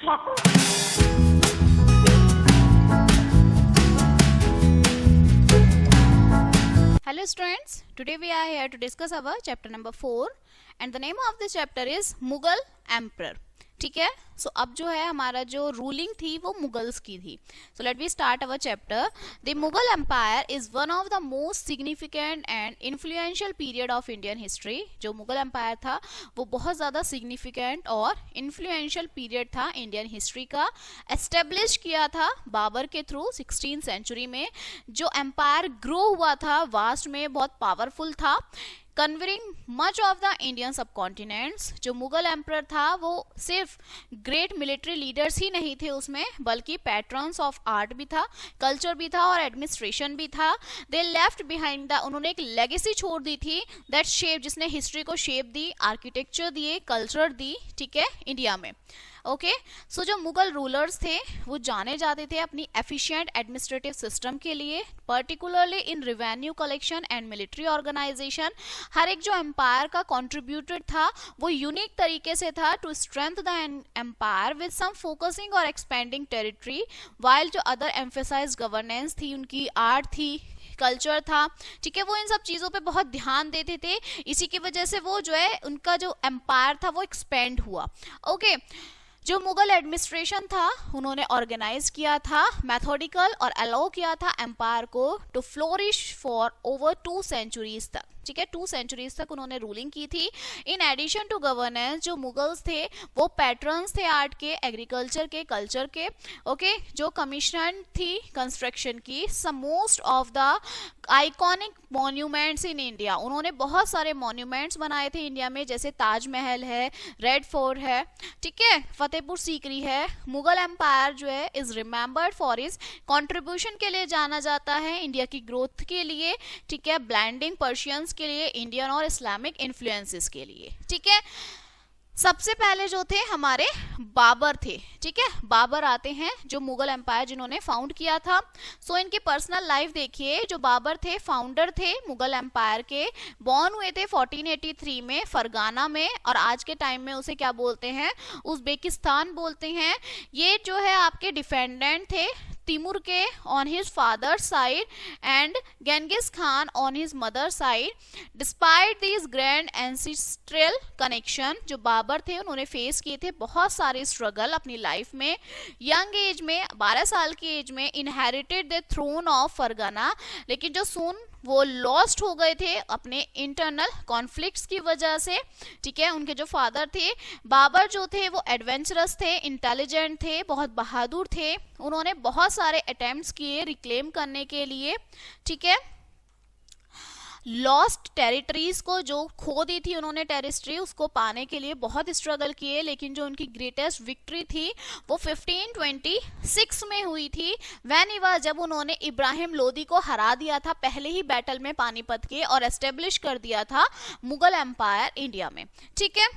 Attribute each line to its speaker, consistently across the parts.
Speaker 1: Hello students, today we are here to discuss our chapter number 4 and the name of this chapter is Mughal emperor. ठीक है, सो अब जो है हमारा जो रूलिंग थी वो मुगल्स की थी. So let we start our chapter. The Mughal empire is one of the most significant and influential period of Indian history. जो मुगल एम्पायर था वो बहुत ज़्यादा सिग्निफिकेंट और इन्फ्लुएंशियल पीरियड था इंडियन हिस्ट्री का. एस्टेब्लिश किया था बाबर के थ्रू 16th सेंचुरी में. जो एम्पायर ग्रो हुआ था वास्ट में, बहुत पावरफुल था, कन्वरिंग मच ऑफ द इंडियन सबकॉन्टिनेंट्स. जो मुगल एम्परर था वो सिर्फ ग्रेट मिलिट्री लीडर्स ही नहीं थे उसमें, बल्कि पैट्रन्स ऑफ आर्ट भी था, कल्चर भी था और एडमिनिस्ट्रेशन भी था. दे लेफ्ट बिहाइंड द, उन्होंने एक लेगेसी छोड़ दी थी दैट शेप, जिसने हिस्ट्री को शेप दी, आर्किटेक्चर दिए, कल्चर दी. ठीक है, इंडिया में. ओके, सो जो मुगल रूलर्स थे वो जाने जाते थे अपनी एफिशिएंट एडमिनिस्ट्रेटिव सिस्टम के लिए, particularly in revenue collection and military organization. हर एक जो एम्पायर का कंट्रीब्यूटेड था वो यूनिक तरीके से था to strength the empire with some focusing और एक्सपेंडिंग टेरिटरी, वाइल जो अदर एम्फेसाइज गवर्नेंस थी, उनकी आर्ट थी, कल्चर था. ठीक है, वो इन सब चीज़ों पे बहुत ध्यान देते थे. इसी की वजह से वो जो है उनका जो एम्पायर था वो एक्सपेंड हुआ. ओके, जो मुगल एडमिनिस्ट्रेशन था उन्होंने ऑर्गेनाइज किया था मेथोडिकल और अलाउ किया था एम्पायर को to flourish for over 2 centuries तक. ठीक है, 2 centuries तक उन्होंने रूलिंग की थी. इन एडिशन टू गवर्नेंस जो मुगल्स थे वो पैट्रन्स थे आर्ट के, एग्रीकल्चर के, कल्चर के. ओके, जो कमिश्नर थी कंस्ट्रक्शन की some most of the iconic monuments in India. उन्होंने बहुत सारे मॉन्यूमेंट्स बनाए थे इंडिया में, जैसे ताजमहल है, रेड फोर्ट है, ठीक है, फतेहपुर सीकरी है. मुगल एम्पायर जो है is remembered for is contribution के लिए जाना जाता है इंडिया की ग्रोथ के लिए. ठीक है, ब्लेंडिंग पर्शियंस के लिए, इंडियन और इस्लामिक इन्फ्लुएंसेस के लिए. ठीक है, सबसे पहले जो थे हमारे बाबर थे. ठीक है, बाबर आते हैं जो मुगल एम्पायर जिन्होंने फाउंड किया था. सो इनकी पर्सनल लाइफ देखिए. जो बाबर थे फाउंडर थे मुगल एम्पायर के, बॉर्न हुए थे 1483 में फरगाना में, और आज के टाइम में उसे क्या बोलते हैं, उज्बेकिस्तान बोलते हैं. ये जो है आपके डिफेंडेंट थे तिमूर के on his father side and Genghis Khan on his mother side. Despite this grand ancestral connection, जो बाबर थे उन्होंने फेस किए थे बहुत सारे स्ट्रगल अपनी लाइफ में. यंग एज में 12 साल की एज में inherited the throne of Fergana, लेकिन जो सून वो लॉस्ट हो गए थे अपने इंटरनल कॉन्फ्लिक्ट्स की वजह से. ठीक है, उनके जो फादर थे बाबर जो थे वो एडवेंचरस थे, इंटेलिजेंट थे, बहुत बहादुर थे. उन्होंने बहुत सारे अटेम्प्ट्स किए रिक्लेम करने के लिए. ठीक है, लॉस्ट टेरिटरीज को जो खो दी थी उन्होंने टेरिटरी, उसको पाने के लिए बहुत स्ट्रगल किए. लेकिन जो उनकी ग्रेटेस्ट विक्ट्री थी वो 1526 में हुई थी, व्हेन जब उन्होंने इब्राहिम लोदी को हरा दिया था पहले ही बैटल में पानीपत के, और एस्टेब्लिश कर दिया था मुगल एम्पायर इंडिया में. ठीक है,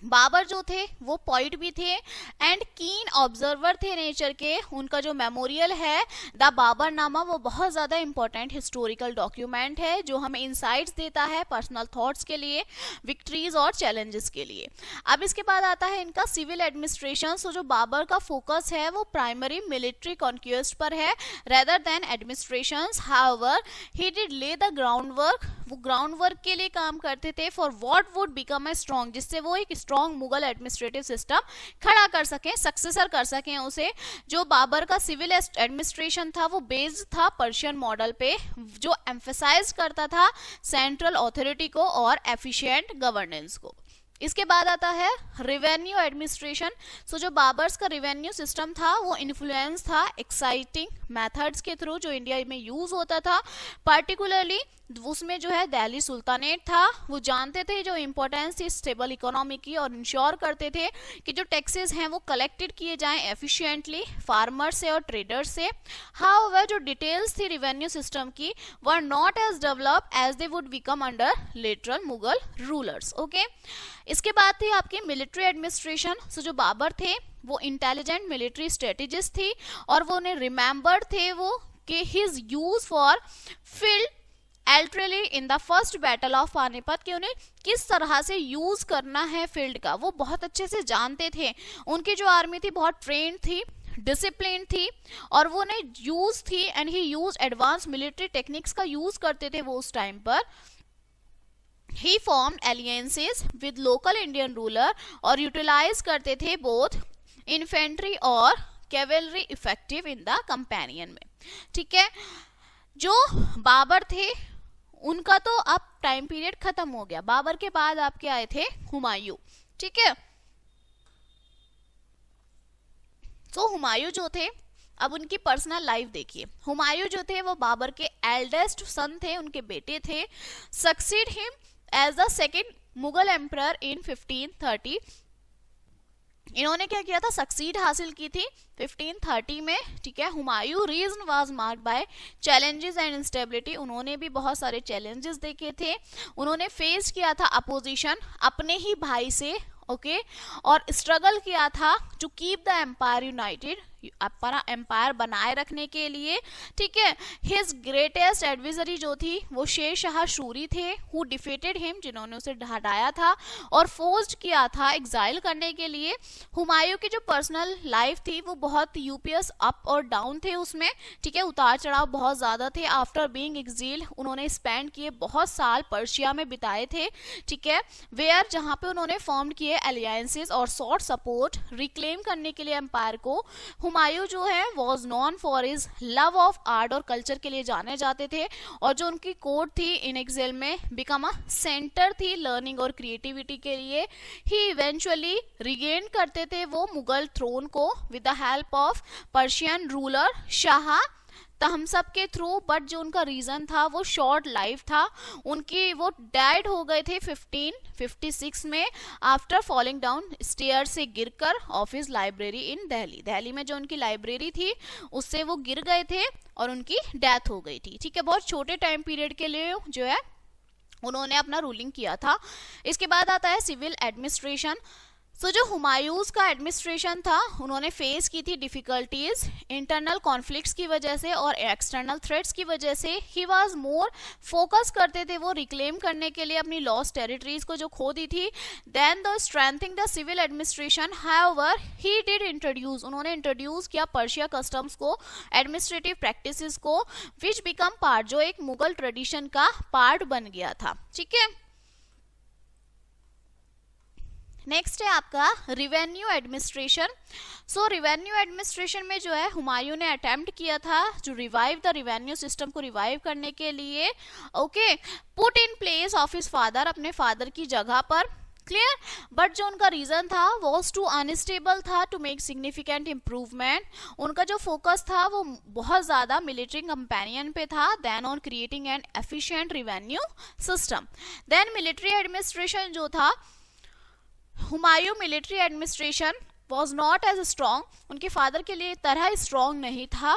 Speaker 1: बाबर जो थे वो पॉइट भी थे एंड कीन ऑब्जर्वर थे नेचर के. उनका जो मेमोरियल है द बाबरनामा वो बहुत ज़्यादा इंपॉर्टेंट हिस्टोरिकल डॉक्यूमेंट है जो हमें इंसाइट्स देता है पर्सनल थॉट्स के लिए, विक्ट्रीज और चैलेंजेस के लिए. अब इसके बाद आता है इनका सिविल एडमिनिस्ट्रेशन. सो जो बाबर का फोकस है वो प्राइमरी मिलिट्री कॉन्क्वेस्ट पर है rather than administration. However he did ले द ग्राउंड वर्क, वो ग्राउंड वर्क के लिए काम करते थे for what would become a strong, जिससे वो एक स्ट्रॉन्ग मुगल एडमिनिस्ट्रेटिव सिस्टम खड़ा कर सकें, सक्सेसर कर सकें उसे. जो बाबर का सिविल एडमिनिस्ट्रेशन था वो बेस्ड था पर्शियन मॉडल पे, जो एम्फेसाइज करता था सेंट्रल अथॉरिटी को और एफिशिएंट गवर्नेंस को. इसके बाद आता है रिवेन्यू एडमिनिस्ट्रेशन. सो जो बाबर्स का रिवेन्यू सिस्टम था वो इन्फ्लुएंस था एक्साइटिंग मेथड्स के थ्रू जो इंडिया में यूज होता था. पर्टिकुलरली उसमें जो है दिल्ली सुल्तानेट था, वो जानते थे जो इंपॉर्टेंस थी स्टेबल इकोनॉमी की, और इंश्योर करते थे कि जो टैक्सेस हैं वो कलेक्टेड किए जाएं एफिशिएंटली फार्मर से और ट्रेडर से. हाउएवर जो डिटेल्स थी रिवेन्यू सिस्टम की were not as develop as they would become under lateral Mughal rulers. Okay, इसके बाद थी आपकी मिलिट्री एडमिनिस्ट्रेशन. सो जो बाबर थे वो इंटेलिजेंट मिलिट्री स्ट्रेटेजिस्ट थी, और वो उन्हें रिमेंबर्ड थे वो कि his use for field artillery in the first battle of Panipat, कि उन्हें किस तरह से यूज करना है फील्ड का वो बहुत अच्छे से जानते थे। उनकी जो आर्मी थी बहुत ट्रेंड थी, डिसिप्लिन थी, और वो ने यूज थी, and he use advance military techniques का यूज करते थे वो उस टाइम पर। He formed alliances with local Indian ruler, और यूटिलाइज करते थे बोथ इन्फेंट्री और cavalry effective in the companion में। ठीक है, जो बाबर थे उनका तो अब टाइम पीरियड खत्म हो गया। बाबर के बाद आपके आए थे हुमायूं। ठीक है, तो हुमायूं जो थे, अब उनकी पर्सनल लाइफ देखिए। हुमायूं जो थे वो बाबर के एल्डेस्ट सन थे, उनके बेटे थे। Succeed him as the second Mughal emperor in 1530। इन्होंने क्या किया था, सक्सीड हासिल की थी 1530 में। ठीक है, Humayun reign was marked by challenges and instability. उन्होंने भी बहुत सारे चैलेंजेस देखे थे, उन्होंने फेस किया था अपोजिशन अपने ही भाई से, ओके, और स्ट्रगल किया था to keep the empire united, अपना एम्पायर बनाए रखने के लिए। ठीक है, हिज ग्रेटेस्ट एडवर्सरी जो थी वो शेर शाह सूरी थे, हु डिफीटेड हिम, जिन्होंने उसे हटाया था और फोर्स्ड किया था एग्जाइल करने के लिए। हुमायूं की जो पर्सनल लाइफ थी वो बहुत यूपीएस अप और डाउन थे उसमें। ठीक है, उतार चढ़ाव बहुत ज्यादा थे। आफ्टर बीइंग एक्सिल उन्होंने स्पेंड किए बहुत साल पर्शिया में बिताए थे। ठीक है, वेयर जहां पे उन्होंने फॉर्म किए अलायंसेस और सॉर्ट सपोर्ट रिक्लेम करने के लिए एम्पायर को। हुमायूं जो है was non for his love of art और कल्चर के लिए जाने जाते थे, और जो उनकी कोर्ट थी इन एक्सेल में बिकम अ सेंटर थी लर्निंग और क्रिएटिविटी के लिए। ही इवेंचुअली रिगेन करते थे वो मुगल थ्रोन को with the help of Persian ruler Shah Tahmasp के थ्रू, बट जो उनका रीजन था वो शॉर्ट लाइफ था। उनकी वो डेड हो गए थे 1556 में आफ्टर फॉलिंग डाउन स्टेयर से गिरकर of his library in Delhi. Delhi में जो उनकी लाइब्रेरी थी उससे वो गिर गए थे और उनकी डेथ हो गई थी। ठीक है, बहुत छोटे टाइम पीरियड के लिए जो है उन्होंने अपना रूलिंग किया था। इसके बाद आता है सिविल एडमिनिस्ट्रेशन। सो जो हुमायूंस का एडमिनिस्ट्रेशन था उन्होंने फेस की थी डिफिकल्टीज इंटरनल कॉन्फ्लिक्ट्स की वजह से और एक्सटर्नल थ्रेट्स की वजह से। ही वाज मोर फोकस करते थे वो रिक्लेम करने के लिए अपनी लॉस्ट टेरिटरीज को जो खो दी थी। Then the strengthening the civil administration, however he did introduce, उन्होंने इंट्रोड्यूस किया पर्शिया कस्टम्स को, एडमिनिस्ट्रेटिव प्रैक्टिसेस को, विच बिकम पार्ट, जो एक मुगल ट्रेडिशन का पार्ट बन गया था। ठीक है, नेक्स्ट है आपका revenue administration. So revenue administration में जो है हुमायूं ने अटेम्प्ट किया था to revive the revenue system को रिवाइव करने के लिए। Okay, put in place of his father, अपने फादर की जगह पर, क्लियर। बट जो उनका रीजन था वॉज टू अनस्टेबल था टू मेक सिग्निफिकेंट इम्प्रूवमेंट। उनका जो फोकस था वो बहुत ज्यादा मिलिट्री कंपेनियन पे था then on creating an efficient revenue system. Then military administration जो था, Humayun military administration was not as strong, उनके फादर के लिए तरह स्ट्रॉन्ग नहीं था।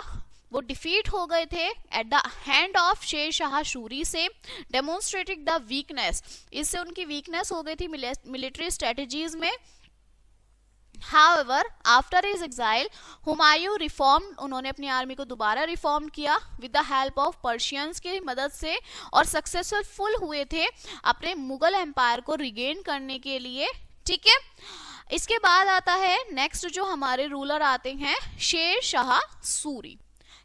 Speaker 1: वो डिफीट हो गए थे at the hand of Sher Shah Suri से, डेमोन्स्ट्रेटिंग द वीकनेस, इससे उनकी वीकनेस हो गई थी मिलिट्री स्ट्रेटजीज में। However, after his exile, Humayun reform, उन्होंने अपनी आर्मी को दोबारा रिफॉर्म किया with the help of Persians की मदद से, और सक्सेसफुल हुए थे अपने मुगल एम्पायर को रिगेन करने के लिए। ठीक है, इसके बाद आता है नेक्स्ट जो हमारे रूलर आते हैं शेर शाह सूरी।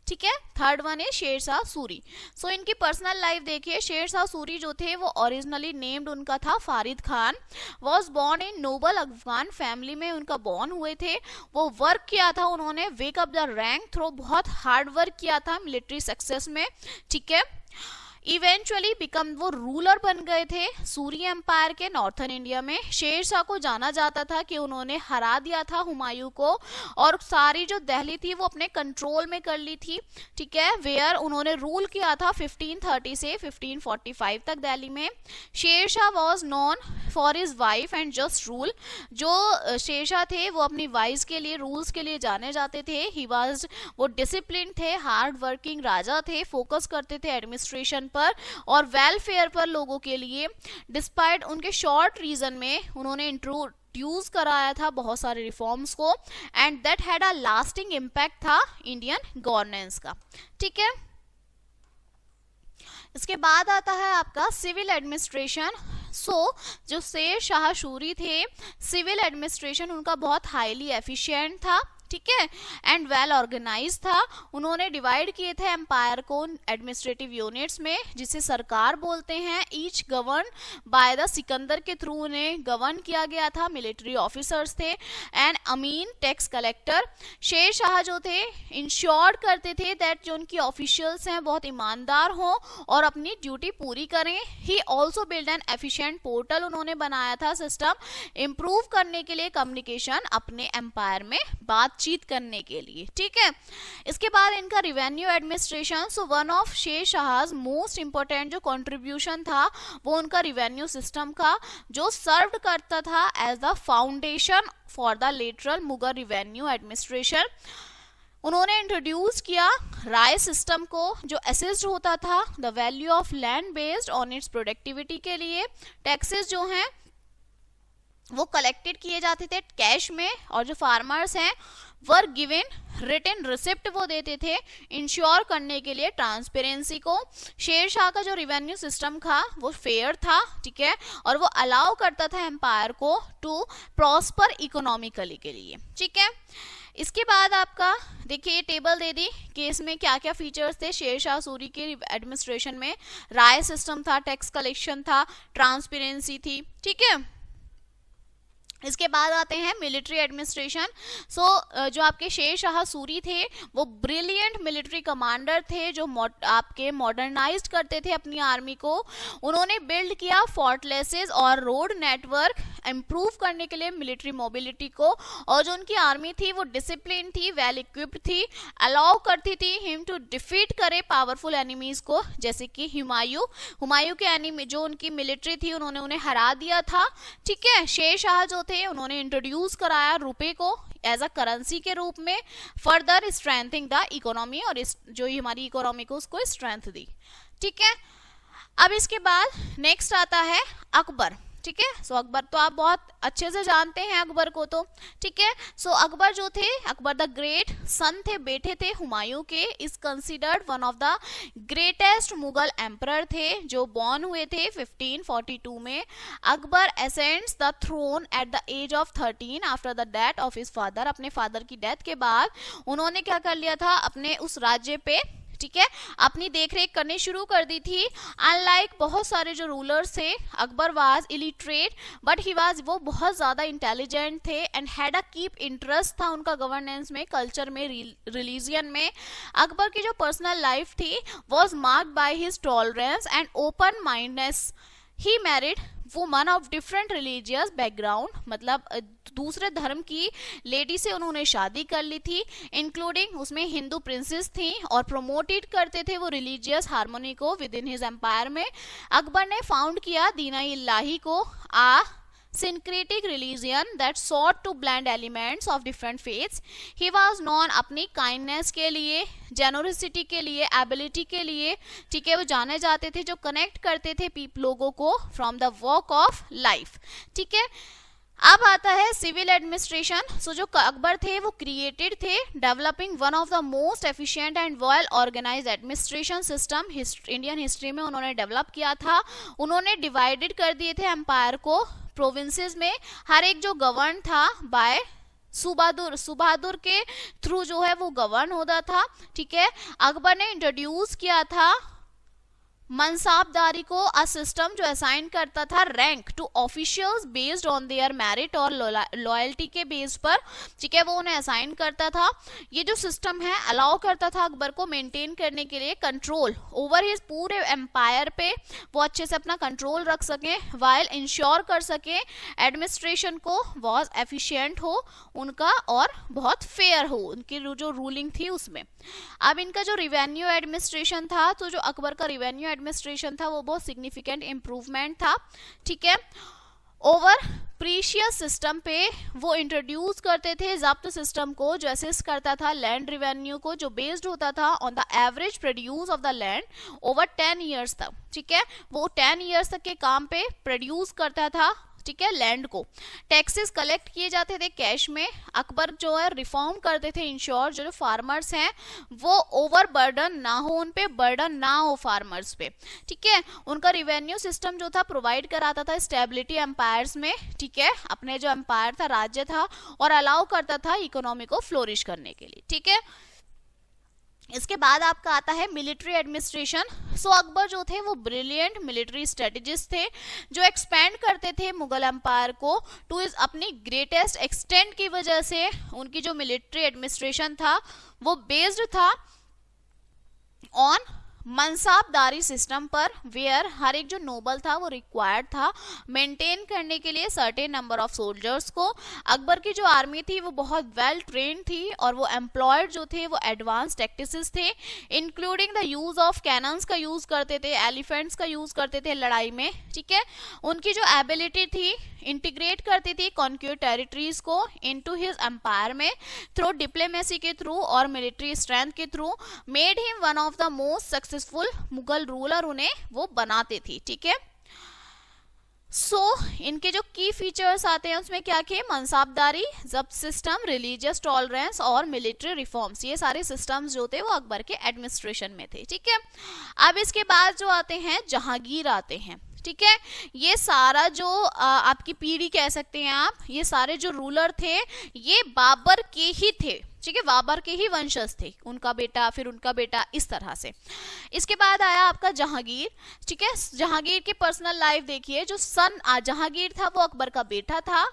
Speaker 1: ठीक है, थर्ड वन है शेर शाह सूरी। सो इनकी पर्सनल लाइफ देखिए। शेर शाह सूरी जो थे वो ओरिजिनली नेम्ड उनका था Farid Khan, was born in noble Afghan family में उनका बॉर्न हुए थे। वो वर्क किया था, उन्होंने wake up the rank throw, बहुत हार्ड वर्क किया था मिलिट्री सक्सेस में। ठीक है, इवेंचुअली बिकम, वो रूलर बन गए थे सूरी एम्पायर के नॉर्थन इंडिया में। शेर शाह को जाना जाता था कि उन्होंने हरा दिया था हुमायूं को, और सारी जो दिल्ली थी वो अपने कंट्रोल में कर ली थी। ठीक है, वेयर उन्होंने रूल किया था 1530 से 1545 तक दिल्ली में। Sher Shah was non for his wife and just rule, जो शेर शाह थे वो अपनी वाइफ के लिए, रूल्स के लिए जाने जाते थे। ही वाज, वो डिसिप्लिन थे, हार्ड वर्किंग राजा थे, फोकस करते थे एडमिनिस्ट्रेशन पर और वेलफेयर पर लोगों के लिए। डिस्पाइट उनके शॉर्ट रीजन में उन्होंने इंट्रोड्यूस कराया था बहुत सारे रिफॉर्म्स को, and that had a lasting impact था इंडियन गवर्नेंस का। ठीक है, इसके बाद आता है आपका सिविल एडमिनिस्ट्रेशन। जो शेर शाह सूरी थे, सिविल एडमिनिस्ट्रेशन उनका बहुत हाईली एफिशिएंट था, ठीक है, एंड वेल ऑर्गेनाइज था। उन्होंने डिवाइड किए थे एम्पायर को एडमिनिस्ट्रेटिव यूनिट्स में, जिसे सरकार बोलते हैं। Each govern by the Sikandar के थ्रू उन्हें गवर्न किया गया था। मिलिट्री ऑफिसर्स थे and Amin tax collector. Sher Shah जो थे इंश्योर करते थे दैट जो उनकी ऑफिशियल्स हैं बहुत ईमानदार हों और अपनी ड्यूटी पूरी करें। He also build an efficient portal उन्होंने बनाया था सिस्टम इंप्रूव करने के लिए, कम्युनिकेशन अपने एम्पायर में बातचीत करने के लिए, ठीक है। इसके बाद इनका revenue administration. So one of Sher Shah most important जो कंट्रीब्यूशन था वो उनका रिवेन्यू सिस्टम का, जो सर्व करता था as the foundation for the lateral Mughal revenue administration. उन्होंने इंट्रोड्यूस किया राय सिस्टम को, जो असिस्ट होता था the value of land based on its productivity के लिए। टैक्सेस जो हैं वो कलेक्टेड किए जाते थे कैश में, और जो फार्मर्स हैं वर गिवन रिटन रिसिप्ट वो देते थे इंश्योर करने के लिए ट्रांसपेरेंसी को। शेर शाह का जो रिवेन्यू सिस्टम था वो फेयर था, ठीक है, और वो अलाउ करता था एम्पायर को टू प्रॉस्पर इकोनॉमिकली के लिए, ठीक है। इसके बाद आपका देखिए ये टेबल दे दी कि इसमें क्या क्या फीचर्स थे शेर शाह सूरी के एडमिनिस्ट्रेशन में। राय सिस्टम था, टैक्स कलेक्शन था, ट्रांसपेरेंसी थी, ठीक है। इसके बाद आते हैं मिलिट्री एडमिनिस्ट्रेशन। जो आपके शेर शाह सूरी थे वो ब्रिलियंट मिलिट्री कमांडर थे, जो आपके मॉडर्नाइज्ड करते थे अपनी आर्मी को। उन्होंने बिल्ड किया फोर्टलेसेस और रोड नेटवर्क इंप्रूव करने के लिए मिलिट्री मोबिलिटी को, और जो उनकी आर्मी थी वो डिसिप्लिन थी, वेल इक्विप्ड थी, अलाउ करती थी हिम टू डिफीट करे पावरफुल एनिमीज को, जैसे कि हुमायूं के एनिमी जो उनकी मिलिट्री थी उन्होंने उन्हें हरा दिया था, ठीक है। शेर शाह जो थे उन्होंने इंट्रोड्यूस कराया रुपए को एज अ करेंसी के रूप में, फर्दर स्ट्रेंथिंग द इकोनॉमी, और जो हमारी इकोनॉमी को उसको स्ट्रेंथ दी, ठीक है। अब इसके बाद नेक्स्ट आता है अकबर, ठीक है। सो अकबर तो आप बहुत अच्छे से जानते हैं अकबर को तो, ठीक है। सो अकबर जो थे, अकबर द ग्रेट सन थे, बेटे थे हुमायूं के, is considered one of the greatest Mughal emperor थे, जो बॉर्न हुए थे 1542 में। Akbar ascends the throne at the age of 13 after the death of his father. अपने फादर की डेथ के बाद उन्होंने क्या कर लिया था, अपने उस राज्य पे, ठीक है, अपनी देखरेख करनी शुरू कर दी थी। अनलाइक बहुत सारे जो रूलर्स थे, Akbar was illiterate but he was, वो बहुत ज्यादा इंटेलिजेंट थे and had a keep interest था उनका गवर्नेंस में, कल्चर में, रिलीजियन में। अकबर की जो पर्सनल लाइफ थी was marked by his tolerance and open mindness. He married woman of different religious background, मतलब दूसरे धर्म की लेडी से उन्होंने शादी कर ली थी, इंक्लूडिंग उसमें हिंदू प्रिंसेस थी, और प्रमोटेड करते थे वो रिलीजियस हार्मोनी को विद इन हिज एम्पायर में। अकबर ने फाउंड किया दीन-ई-इलाही को, आ syncretic religion that sought to blend elements of different faiths. He was known अपनी kindness के लिए, generosity के लिए, ability के लिए, ठीक है, वो जाने जाते थे, जो कनेक्ट करते थे लोगों को from the walk of life, ठीक है। अब आता है सिविल एडमिनिस्ट्रेशन। सो जो अकबर थे वो क्रिएटेड थे developing one of the most efficient and well organised administration system Indian history में उन्होंने डेवलप किया था। उन्होंने डिवाइडेड कर दिए थे एम्पायर को प्रोविंसेस में, हर एक जो गवर्न था बाय सुबहादुर के थ्रू जो है वो गवर्न होता था, ठीक है। अकबर ने इंट्रोड्यूस किया था मनसाबदारी को, अ सिस्टम जो असाइन करता था rank to officials based on their merit और लॉयल्टी के बेस पर, ठीक है, वो उन्हें असाइन करता था। ये जो सिस्टम है अलाउ करता था अकबर को मेंटेन करने के लिए कंट्रोल ओवर हिज पूरे एम्पायर पे, वो अच्छे से अपना कंट्रोल रख सकें, वाइल इंश्योर कर सकें एडमिनिस्ट्रेशन को वॉज एफिशिएंट हो उनका और बहुत फेयर हो उनकी जो रूलिंग थी उसमें। अब इनका जो रिवेन्यू एडमिनिस्ट्रेशन था, तो जो अकबर का रिवेन्यू एडमिनिस्ट्रेशन था वो बहुत सिग्निफिकेंट इंप्रूवमेंट था, ठीक है। ओवर प्रीशियस सिस्टम पे वो इंट्रोड्यूस करते थे जब्त सिस्टम को, जो असिस्ट करता था लैंड रिवेन्यू को, जो बेस्ड होता था on the average produce of the land over 10 years तक, ठीक है। वो 10 ईयर्स तक के काम पे प्रोड्यूस करता था ठीक है, लैंड को। टैक्सेस कलेक्ट किए जाते थे कैश में। अकबर जो है रिफॉर्म करते थे, इंश्योर जो फार्मर्स हैं वो ओवर बर्डन ना हो, उन पे बर्डन ना हो फार्मर्स पे, ठीक है। उनका रिवेन्यू सिस्टम जो था प्रोवाइड कराता था स्टेबिलिटी एम्पायर्स में, ठीक है, अपने जो एम्पायर था, राज्य था, और अलाउ करता था इकोनॉमी को फ्लोरिश करने के लिए, ठीक है। इसके बाद आपका आता है मिलिट्री एडमिनिस्ट्रेशन। सो अकबर जो थे वो ब्रिलियंट मिलिट्री स्ट्रेटेजिस्ट थे जो एक्सपेंड करते थे मुगल एम्पायर को टू इज अपनी ग्रेटेस्ट एक्सटेंट की वजह से उनकी जो मिलिट्री एडमिनिस्ट्रेशन था वो बेस्ड था ऑन मनसाबदारी सिस्टम पर, वेयर हर एक जो नोबल था वो रिक्वायर्ड था मेंटेन करने के लिए सर्टेन नंबर ऑफ सोल्जर्स को। अकबर की जो आर्मी थी वो बहुत वेल ट्रेन्ड थी और वो एम्प्लॉयड जो थे वो एडवांस टैक्टिसेस थे, including the use of cannons का यूज करते थे, एलिफेंट्स का यूज करते थे लड़ाई में, ठीक है। उनकी जो एबिलिटी थी इंटीग्रेट करती थी कॉन्क्यूर टेरिटरीज को इनटू हिज एम्पायर में थ्रू डिप्लोमेसी के थ्रू और मिलिट्री स्ट्रेंथ के through, made him one of the most successful Mughal ruler उन्हें वो बनाते थे, ठीक है। इनके जो की फीचर्स आते हैं उसमें क्या क्या, मनसाबदारी, जब्त सिस्टम, रिलीजियस टॉलरेंस और मिलिट्री रिफॉर्म्स, ये सारे सिस्टम्स जो थे वो अकबर के एडमिनिस्ट्रेशन में थे, ठीक है। अब इसके बाद जो आते हैं जहांगीर आते हैं, ठीक है। ये सारा जो आपकी पीढ़ी कह सकते हैं आप, ये सारे जो रूलर थे ये बाबर के ही थे, ठीक है, बाबर के ही वंशज थे, उनका बेटा फिर उनका बेटा, इस तरह से। इसके बाद आया आपका जहांगीर, ठीक है। जहांगीर की पर्सनल लाइफ देखिए, जो सन जहांगीर था वो अकबर का बेटा था,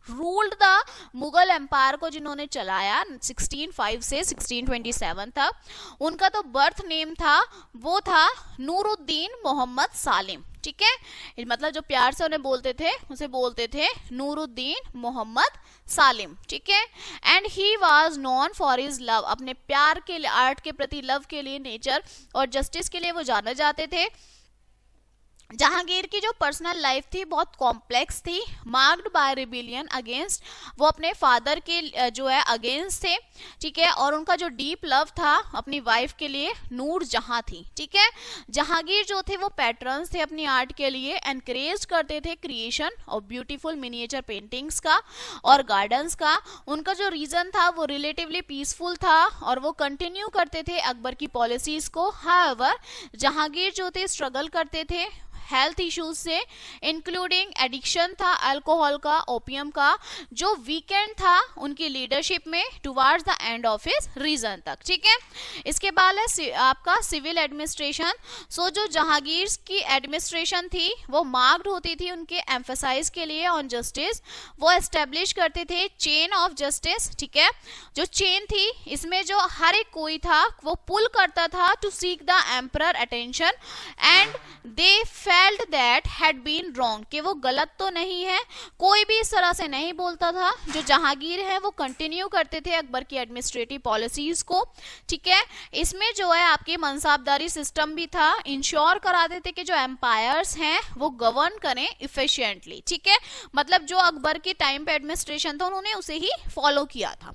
Speaker 1: रूल्ड द मुगल एम्पायर को जिन्होंने चलाया 1605 से 1627 तक। उनका तो बर्थ नेम था वो था नूरुद्दीन मोहम्मद सालिम, ठीक है, मतलब जो प्यार से उन्हें बोलते थे उसे बोलते थे नूरुद्दीन मोहम्मद सालिम, ठीक है। And he was known for his love, अपने प्यार के लिए, आर्ट के प्रति लव के लिए, नेचर और जस्टिस के लिए वो जाने जाते थे। जहांगीर की जो पर्सनल लाइफ थी बहुत कॉम्प्लेक्स थी, मार्क्ड बाय रिबिलियन अगेंस्ट, वो अपने फादर के जो है अगेंस्ट थे, ठीक है, और उनका जो डीप लव था अपनी वाइफ के लिए नूर जहां थी, ठीक है। जहांगीर जो थे वो पैट्रन्स थे अपनी आर्ट के लिए, एनकरेज करते थे क्रिएशन और ब्यूटीफुल मिनिएचर पेंटिंग्स का और गार्डन्स का। उनका जो रीजन था वो रिलेटिवली पीसफुल था और वो कंटिन्यू करते थे अकबर की पॉलिसीज को। हाउएवर जहांगीर जो थे स्ट्रगल करते थे हेल्थ इश्यूज से, इंक्लूडिंग एडिक्शन था अल्कोहल का, ओपियम का, जो वीकेंड था उनकी लीडरशिप में towards the end of his reign तक, ठीक है। इसके बाद है आपका सिविल एडमिनिस्ट्रेशन। जो जहांगीर की एडमिनिस्ट्रेशन थी वो मार्क्ड होती थी उनके एम्फेसाइज के लिए ऑन जस्टिस, वो एस्टेब्लिश करते थे चेन ऑफ जस्टिस, ठीक है। जो चेन थी इसमें जो हर एक कोई था वो पुल करता था to seek the emperor attention and they felt that had been wrong, कि वो गलत तो नहीं है, कोई भी इस तरह से नहीं बोलता था। जो जहांगीर है वो कंटिन्यू करते थे अकबर की एडमिनिस्ट्रेटिव पॉलिसीज को, ठीक है। इसमें जो है आपकी मनसाबदारी सिस्टम भी था, इंश्योर कराते थे कि जो एम्पायर्स हैं वो गवर्न करें इफिशिएंटली, ठीक है। मतलब जो अकबर के टाइम पे एडमिनिस्ट्रेशन था उन्होंने उसे ही फॉलो किया था।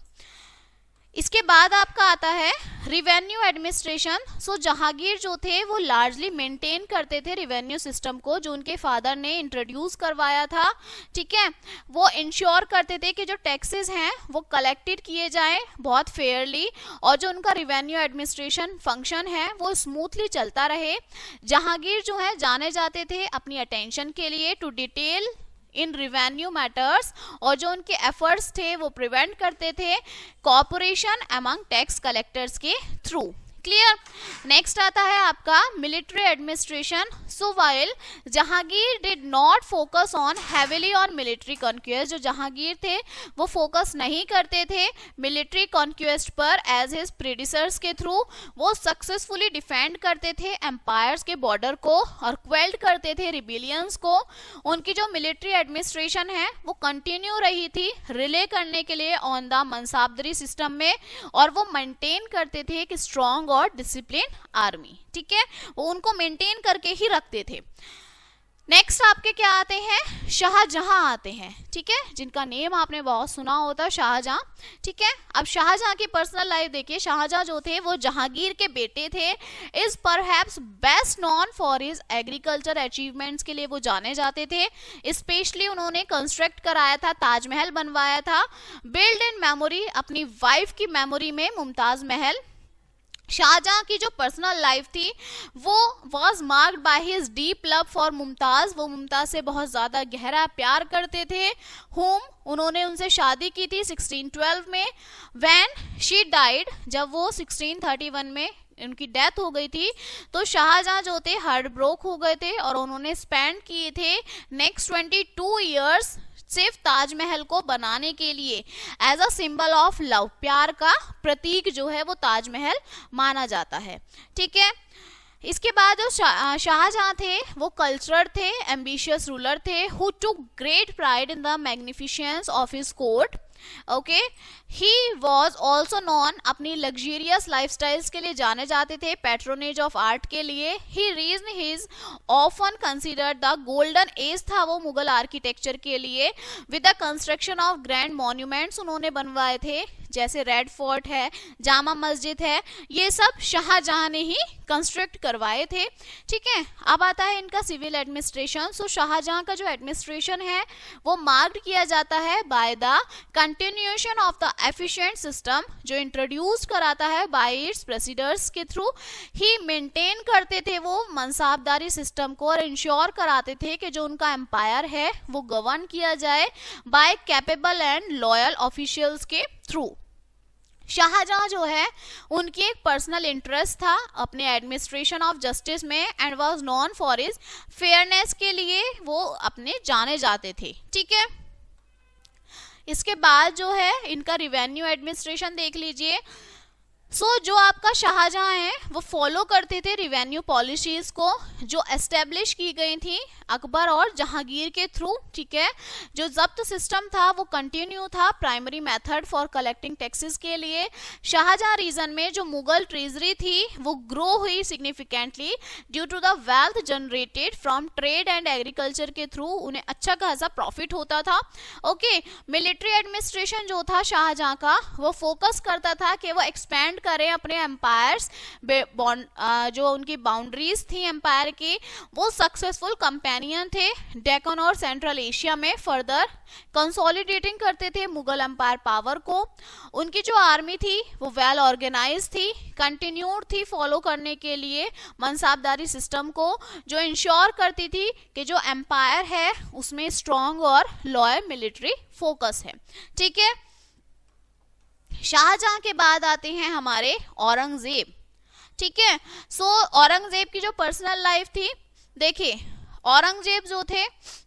Speaker 1: इसके बाद आपका आता है रिवेन्यू एडमिनिस्ट्रेशन। जहांगीर जो थे वो लार्जली मेंटेन करते थे रिवेन्यू सिस्टम को जो उनके फादर ने इंट्रोड्यूस करवाया था, ठीक है। वो इंश्योर करते थे कि जो टैक्सेस हैं वो कलेक्टेड किए जाएं बहुत फेयरली और जो उनका रिवेन्यू एडमिनिस्ट्रेशन फंक्शन है वो स्मूथली चलता रहे। जहांगीर जो है जाने जाते थे अपनी अटेंशन के लिए to detail in revenue matters और जो उनके एफर्ट्स थे वो प्रिवेंट करते थे कॉर्पोरेशन अमंग टैक्स कलेक्टर्स के थ्रू। क्लियर। नेक्स्ट आता है आपका military administration. While Jahangir did not focus on heavily on military conquest, जो जहांगीर थे वो फोकस नहीं करते थे मिलिट्री कॉन्क्वेस्ट पर एज हिज प्रेडिसर्स के थ्रू, वो सक्सेसफुली डिफेंड करते थे एम्पायर्स के बॉर्डर को और क्वेल्ड करते थे रिबिलियंस को। उनकी जो मिलिट्री एडमिनिस्ट्रेशन है वो कंटिन्यू रही थी रिले करने के लिए ऑन द मनसाबदारी सिस्टम में और वो मेंटेन करते थे एक स्ट्रॉन्ग और डिसिप्लिन आर्मी, ठीक है, वो उनको मेंटेन करके ही रखते थे। नेक्स्ट आपके क्या आते हैं, शाहजहां आते हैं, ठीक है, जिनका नेम आपने बहुत सुना होता है, शाहजहां, ठीक है। अब शाहजहां की पर्सनल लाइफ देखिए, शाहजहां जो थे वो जहांगीर के बेटे थे, is perhaps best known for his agriculture achievements के लिए वो जाने जाते थे। स्पेशली उन्होंने कंस्ट्रक्ट कराया था, ताजमहल बनवाया था, बिल्ड इन मेमोरी, अपनी वाइफ की मेमोरी में मुमताज महल। शाहजहां की जो पर्सनल लाइफ थी वो was marked by his deep love for Mumtaz, वो मुमताज से बहुत ज़्यादा गहरा प्यार करते थे। होम, उन्होंने उनसे शादी की थी 1612 में। व्हेन शी डाइड, जब वो 1631 में उनकी डेथ हो गई थी, तो शाहजहां जो थे हार्ट ब्रोक हो गए थे और उन्होंने स्पेंड किए थे नेक्स्ट 22 ईयर्स सिर्फ ताजमहल को बनाने के लिए, as a symbol of love, प्यार का प्रतीक जो है वो ताजमहल माना जाता है, ठीक है। इसके बाद जो शाहजहां थे वो कल्चरड थे, एम्बिशियस रूलर थे, who took great pride in the magnificence of his court. Okay, he was also non, अपनी लग्जरियस लाइफस्टाइल्स के लिए जाने जाते थे, पैट्रोनेज ऑफ आर्ट के लिए। He reason his often considered the golden age था वो मुगल आर्किटेक्चर के लिए, with the construction of grand monuments उन्होंने बनवाए थे, जैसे रेड फोर्ट है, जामा मस्जिद है, ये सब शाहजहां ने ही कंस्ट्रक्ट करवाए थे, ठीक है। अब आता है इनका सिविल एडमिनिस्ट्रेशन। सो शाहजहां का जो एडमिनिस्ट्रेशन है वो मार्क्ड किया जाता है by the continuation of the efficient system, जो इंट्रोड्यूस कराता है बाय इट्स प्रेसिडर्स के थ्रू। ही मेंटेन करते थे वो मनसाबदारी सिस्टम को और इंश्योर कराते थे कि जो उनका एम्पायर है वो गवर्न किया जाए by capable and loyal officials के थ्रू। शाहजहां जो है उनकी एक पर्सनल इंटरेस्ट था अपने एडमिनिस्ट्रेशन ऑफ जस्टिस में, and was known for his fairness के लिए वो अपने जाने जाते थे, ठीक है। इसके बाद जो है इनका रिवेन्यू एडमिनिस्ट्रेशन देख लीजिए। जो आपका शाहजहां है वो फॉलो करते थे रिवेन्यू पॉलिसीज को जो एस्टेब्लिश की गई थी अकबर और जहांगीर के थ्रू, ठीक है। जो जब्त सिस्टम था वो कंटिन्यू था, primary method for collecting taxes के लिए। शाहजहां रीजन में जो मुगल ट्रेजरी थी वो ग्रो हुई significantly due to the wealth generated from trade and agriculture के थ्रू, उन्हें अच्छा खासा प्रॉफिट होता था। ओके, मिलिट्री एडमिनिस्ट्रेशन जो था शाहजहां का वो फोकस करता था कि वो एक्सपैंड करें अपने एम्पायर्स, जो उनकी बाउंड्रीज थी एम्पायर की, वो सक्सेसफुल कंपेनियन थे डेक्कन और सेंट्रल एशिया में, फर्दर कंसोलिडेटिंग करते थे मुगल एम्पायर पावर को। उनकी जो आर्मी थी वो वेल ऑर्गेनाइज थी, कंटिन्यूड थी फॉलो करने के लिए मनसाबदारी सिस्टम को, जो इंश्योर करती थी कि जो एम्पायर है उसमें स्ट्रॉन्ग और लॉयल मिलिट्री फोकस है, ठीक है। शाहजहां के बाद आते हैं हमारे औरंगजेब, ठीक है। औरंगजेब की जो पर्सनल लाइफ थी, देखिए औरंगजेब जो थे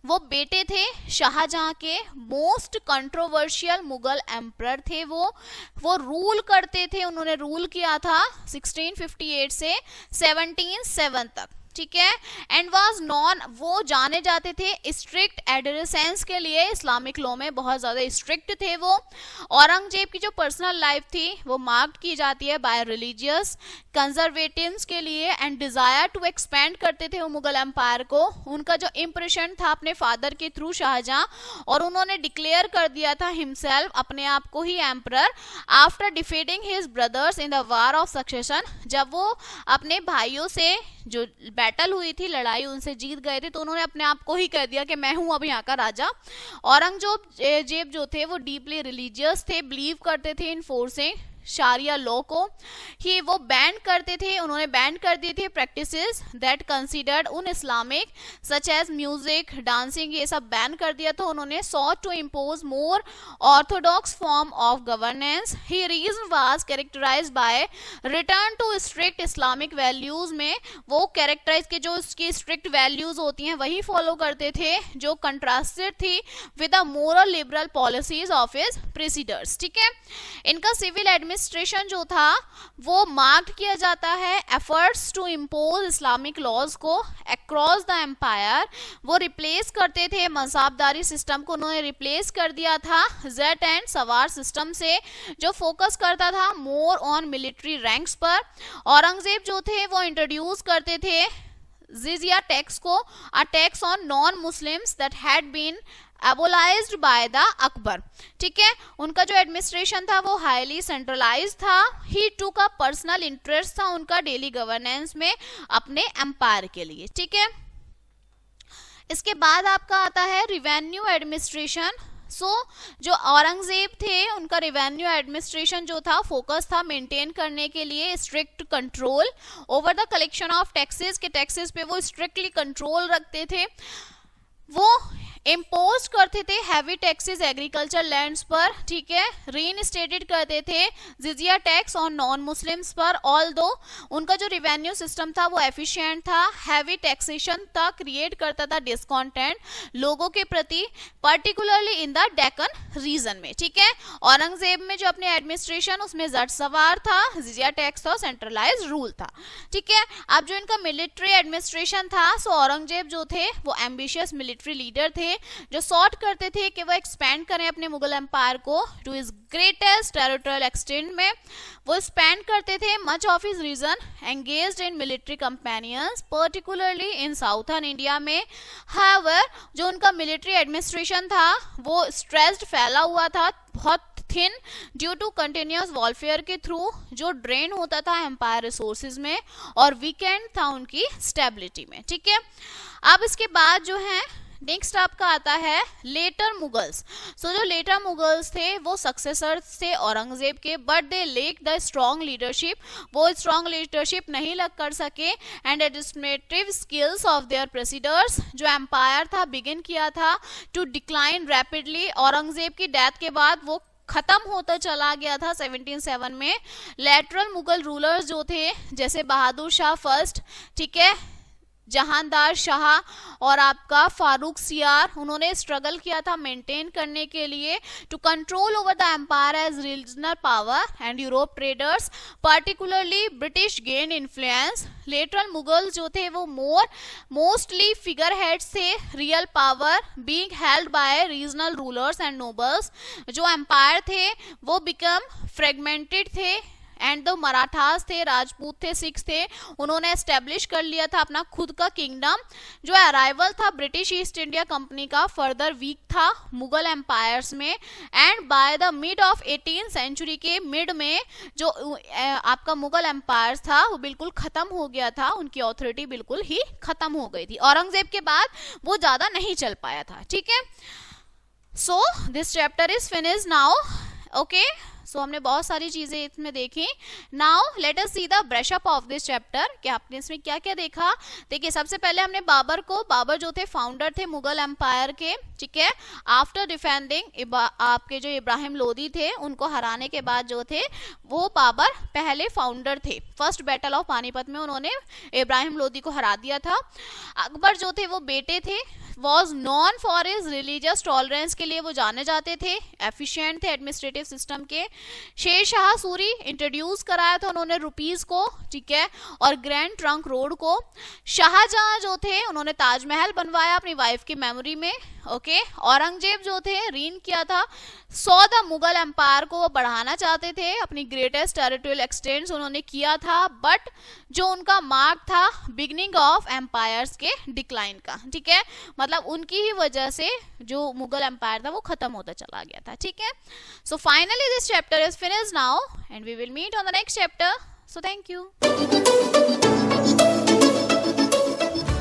Speaker 1: वो बेटे थे शाहजहां के, मोस्ट कंट्रोवर्शियल मुगल एम्परर थे वो रूल करते थे, उन्होंने रूल किया था 1658 से 1707 तक, ठीक है। एंड वाज नॉन, वो जाने जाते थे स्ट्रिक्ट एडरेसेंस के लिए, इस्लामिक लॉ में बहुत ज्यादा स्ट्रिक्ट थे वो। औरंगजेब की जो पर्सनल लाइफ थी वो मार्क्ड की जाती है बाय रिलीजियस कंजर्वेटिव्स के लिए एंड डिजायर टू एक्सपेंड करते थे वो मुगल एम्पायर को। उनका जो इंप्रेशन था अपने फादर के थ्रू शाहजहां, और उन्होंने डिक्लेयर कर दिया था हिमसेल्फ, अपने आप को ही emperor, after defeating his brothers in the war of succession, जब वो अपने भाइयों से जो बैटल हुई थी, उनसे जीत गए थे, तो उन्होंने अपने आप को ही कह दिया कि मैं हूं अब यहाँ का राजा। औरंगजेब जो थे वो डीपली रिलीजियस थे, बिलीव करते थे इन फोर्सिंग शारिया लॉ को ही, वो बैन करते थे, उन्होंने बैन कर दी थी practices that considered un-Islamic such as music, dancing, ये सब बैन कर दिया। तो उन्होंने sought to impose more orthodox form of governance. He reign was characterised by return to strict Islamic values, में वो कैरेक्टराइज के जो उसकी स्ट्रिक्ट वैल्यूज होती हैं वही फॉलो करते थे, जो कंट्रास्टेड थी with the moral liberal policies of his predecessors, ठीक है। इनका सिविल एडमिनिस्ट्रेशन जो था वो मार्क्ड किया जाता है efforts to impose Islamic laws को अक्रॉस द एम्पायर। वो रिप्लेस करते थे मज़हबदारी सिस्टम को, उन्होंने रिप्लेस कर दिया था जेट एंड सवार सिस्टम से, जो फोकस करता था मोर ऑन मिलिट्री रैंक्स पर। औरंगजेब जो थे वो इंट्रोड्यूस करते थे जिजिया टैक्स को, a tax on non Muslims that had been abolished by the Akbar. ठीक है, उनका जो एडमिनिस्ट्रेशन था वो हाईली सेंट्रलाइज था। ही टूक अ पर्सनल इंटरेस्ट था उनका डेली गवर्नेंस में अपने एम्पायर के लिए। ठीक है, इसके बाद आपका आता है रिवेन्यू एडमिनिस्ट्रेशन। जो औरंगजेब थे उनका रिवेन्यू एडमिनिस्ट्रेशन जो था फोकस था मेंटेन करने के लिए strict control over the collection of taxes, के टैक्सेस पे वो स्ट्रिक्टली कंट्रोल रखते थे। वो इम्पोज करते थे हैवी टैक्सेस एग्रीकल्चर लैंड्स पर। ठीक है, रीइंस्टेटेड करते थे जिजिया टैक्स ऑन नॉन मुस्लिम्स पर। ऑल्दो उनका जो रिवेन्यू सिस्टम था वो एफिशिएंट था, हैवी टैक्सेशन था, क्रिएट करता था डिस्कॉन्टेंट लोगों के प्रति, particularly in the Deccan region में। ठीक है, औरंगजेब में जो अपने एडमिनिस्ट्रेशन उसमें जट सवार था, जिजिया टैक्स था, सेंट्रलाइज रूल था। ठीक है, अब जो इनका मिलिट्री एडमिनिस्ट्रेशन था, सो औरंगजेब जो थे वो एम्बिशियस मिलिट्री लीडर थे जो सॉर्ट करते थे कि वो एक्सपेंड करें अपने मुगल एम्पायर को to his greatest territorial extent में। वो स्पेंड करते थे much of his reign engaged in military companions particularly in southern India में। हाउएवर जो उनका मिलिट्री एडमिनिस्ट्रेशन था वो स्ट्रेस्ड फैला हुआ था, बहुत thin due to continuous warfare के थ्रू जो ड्रेन होता था एम्पायर रिसोर्सेज में, और वीकेंड था उनकी स्टेबिलिटी में। ठीक है, अब इसके बाद जो है नेक्स्ट आपका आता है लेटर मुगल्स। जो लेटर मुगल्स थे वो सक्सेसर्स थे औरंगजेब के, but they lack the strong leadership, वो स्ट्रॉन्ग लीडरशिप नहीं लग कर सके and administrative skills of their predecessors. जो एम्पायर था बिगिन किया था टू डिक्लाइन रैपिडली, औरंगजेब की डेथ के बाद वो खत्म होता चला गया था 1707 में। लेटरल मुगल रूलर्स जो थे जैसे बहादुर शाह फर्स्ट, ठीक है, जहांदार शाह और आपका फारूक सियार, उन्होंने स्ट्रगल किया था मेंटेन करने के लिए to control over the empire as regional power and Europe traders, particularly British gain influence. Later Mughal जो थे वो मोस्टली फिगर हेड्स थे, real power being held by regional rulers and nobles. जो एम्पायर थे वो बिकम फ्रेगमेंटेड थे and the Marathas थे, राजपूत थे, सिख थे, उन्होंने एस्टेब्लिश कर लिया था अपना खुद का किंगडम। जो अराइवल था ब्रिटिश ईस्ट इंडिया कंपनी का फर्दर वीक था मुगल एम्पायर्स में, and by the mid of 18th century के मिड में जो आपका मुगल एम्पायर था वो बिल्कुल खत्म हो गया था, उनकी ऑथोरिटी बिल्कुल ही खत्म हो गई थी। औरंगजेब के बाद वो ज्यादा नहीं चल पाया था। ठीक है, so this chapter is finish now. Okay, so हमने बहुत सारी चीजें इसमें देखी। Now let us see the brush up of this chapter कि आपने इसमें क्या क्या देखा। देखिए, सबसे पहले हमने बाबर जो थे फाउंडर थे मुगल एम्पायर के। ठीक है, आफ्टर डिफेंडिंग आपके जो इब्राहिम लोदी थे उनको हराने के बाद जो थे वो बाबर पहले फाउंडर थे। फर्स्ट बैटल ऑफ पानीपत में उन्होंने इब्राहिम लोदी को हरा दिया था। अकबर जो थे वो बेटे थे, was non for his religious tolerance के लिए वो जाने जाते थे, एफिशिएंट थे एडमिनिस्ट्रेटिव सिस्टम के। शेर शाह सूरी इंट्रोड्यूस कराया था उन्होंने रुपीज को, ठीक है, और ग्रैंड ट्रंक रोड को। शाहजहां जो थे उन्होंने ताजमहल बनवाया अपनी वाइफ की मेमोरी में। ओके, औरंगजेब जो थे रीन किया था। द मुगल एम्पायर को वो बढ़ाना चाहते थे, अपनी ग्रेटेस्ट टेरिटोरियल एक्सटेंड्स उन्होंने किया था, बट जो उनका मार्क था बिगनिंग ऑफ एम्पायर्स के डिक्लाइन का। ठीक है, मतलब उनकी ही वजह से जो मुगल एम्पायर था वो खत्म होता चला गया था। ठीक है, so finally this chapter is finished now and we will meet on the next chapter. So thank you.